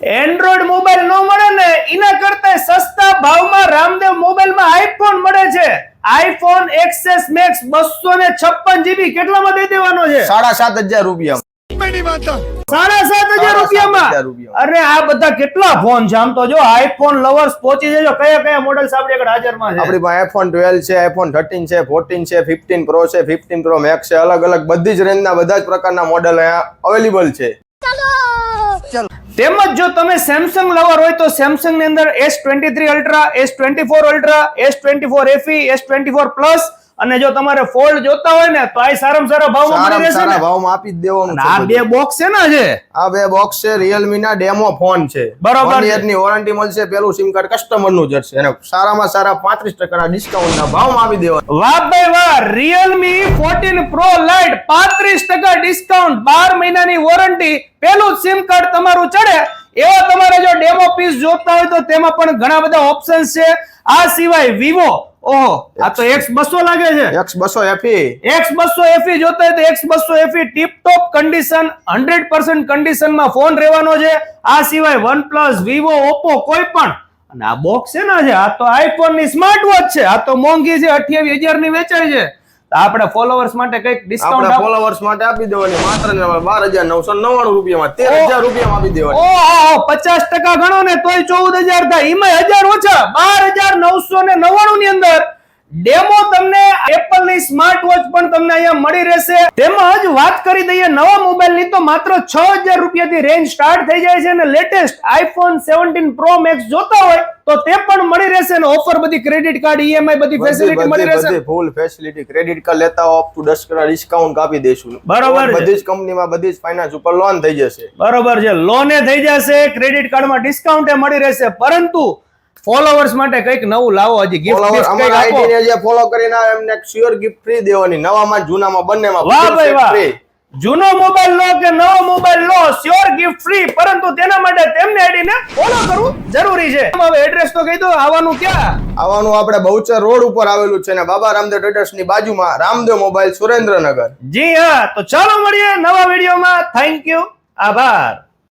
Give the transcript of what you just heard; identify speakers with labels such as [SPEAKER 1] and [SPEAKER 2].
[SPEAKER 1] Android mobile નો મળે ને એના કરતા સસ્તા ભાવમાં રામદેવ મોબાઈલમાં આઈફોન મળે છે. આઈફોન XS Max 256 GB કેટલામાં દઈ દેવાનો છે?
[SPEAKER 2] 7,500 રૂપિયા.
[SPEAKER 1] 7,500 રૂપિયામાં. અરે આ બધા કેટલા ફોન છે? આમ તો જો આઈફોન લવર્સ પહોંચી જજો. કયા કયા મોડેલ્સ આપણી આગળ હાજરમાં છે?
[SPEAKER 2] આપણી પાસે iPhone 12 છે, iPhone 13 છે, 14 છે, 15 Pro છે, 15 Pro Max છે. અલગ અલગ બધી જ રેન્જના બધા જ પ્રકારના મોડેલ અહીંયા અવેલેબલ છે.
[SPEAKER 1] તેમજ જો તમે સેમસંગ લવર હોય તો સેમસંગ ની અંદર S23 Ultra, S24 Ultra, S24 FE, S24 Plus અને જો તમારે ફોલ્ડ જોતા હોય ને તો આ સારામાં સારા ભાવમાં મળી રહેશે.
[SPEAKER 2] સારા ભાવમાં આપી જ દેવાનું છે.
[SPEAKER 1] આ બે બોક્સ છે ને છે?
[SPEAKER 2] આ બે બોક્સ છે, Realme ના ડેમો ફોન છે.
[SPEAKER 1] બરોબર.
[SPEAKER 2] 1 યર ની વોરંટી મળશે. પેલું સિમ કાર્ડ કસ્ટમર નું જ હશે અને સારામાં સારા 35% ના ડિસ્કાઉન્ટ ના ભાવમાં આપી દેવાનું.
[SPEAKER 1] વાહ ભાઈ વાહ! Realme 14 Pro Lite 35% ડિસ્કાઉન્ટ, 12 મહિનાની વોરંટી, પેલું જ સિમ કાર્ડ તમારું ચડે. એવા તમારે જો ડેમો પીસ જોતા હોય તો તેમાં પણ ઘણા બધા ઓપ્શન્સ છે. આ સિવાય Vivo, ઓહો આ તો X200 લાગે છે.
[SPEAKER 2] X200 FE.
[SPEAKER 1] X200 FE જોતા હોય તો X200 FE ટીપ ટોપ કન્ડિશન, 100% કન્ડિશનમાં ફોન રહેવાનો છે. આ સિવાય OnePlus, Vivo, Oppo કોઈ પણ. અને આ બોક્સ છે ને આ તો આઈફોન ની સ્માર્ટ વોચ છે. આ તો મોંઘી છે, 28,000 ની વેચાય છે. આપણે ફોલોવર્સ માટે કઈક ડિસ્કાઉન્ટ
[SPEAKER 2] આપણે ફોલોવર્સ માટે આપી દેવાની માત્ર 12,999 રૂપિયામાં 13,000 રૂપિયામાં આપી દેવાની.
[SPEAKER 1] ઓહો 50% ગણો ને તોય 14,000 થાય. એમાં 1000 ઓછા, 12,999 ની અંદર ડેમો તમને એપલ ની સ્માર્ટ વોચ પણ તમને અહીંયા મળી રહેશે. તેમજ વાત કરી દઈએ નવા મોબાઈલ ની તો માત્ર 6,000 રૂપિયાથી રેન્જ સ્ટાર્ટ થઈ જાય છે અને લેટેસ્ટ iPhone 17 Pro Max જોતા હોય તો તે પણ મળી રહેશે અને ઓફર બધી ક્રેડિટ કાર્ડ, EMI બધી ફેસિલિટી મળી રહેશે.
[SPEAKER 2] બધી ફૂલ ફેસિલિટી ક્રેડિટ કાર્ડ લેતા હો અપ ટુ 10% ડિસ્કાઉન્ટ આપી દેશું.
[SPEAKER 1] બરોબર.
[SPEAKER 2] બધી જ કંપનીમાં બધી જ ફાઇનાન્સ ઉપર લોન થઈ જશે.
[SPEAKER 1] બરોબર છે, લોને થઈ જશે, ક્રેડિટ કાર્ડમાં ડિસ્કાઉન્ટ મળી રહેશે. પરંતુ ફોલોવર્સ માટે કઈક નવું લાવો. હજી ગિફ્ટ
[SPEAKER 2] અમારા આઈડી ને જે ફોલો કરીને એમને શ્યોર ગિફ્ટ ફ્રી દેવાની. નવામાં જૂનામાં બંનેમાં.
[SPEAKER 1] વાહ ભાઈ વાહ! જૂનો મોબાઈલ લો કે નવો મોબાઈલ લો, શ્યોર ગિફ્ટ ફ્રી. પરંતુ તેના માટે તેમની આઈડી ને ફોલો કરવું જરૂરી છે. હવે એડ્રેસ તો કહી દો. આવવાનું ક્યાં?
[SPEAKER 2] આવવાનું આપણે બહુચર રોડ ઉપર આવેલું છે ને બાબા રામદેવ ટ્રેડર્સ ની બાજુમાં રામદેવ મોબાઈલ સુરેન્દ્રનગર.
[SPEAKER 1] જી હા, તો ચાલો મળીએ નવા વિડીયોમાં. થેન્ક યુ, આભાર.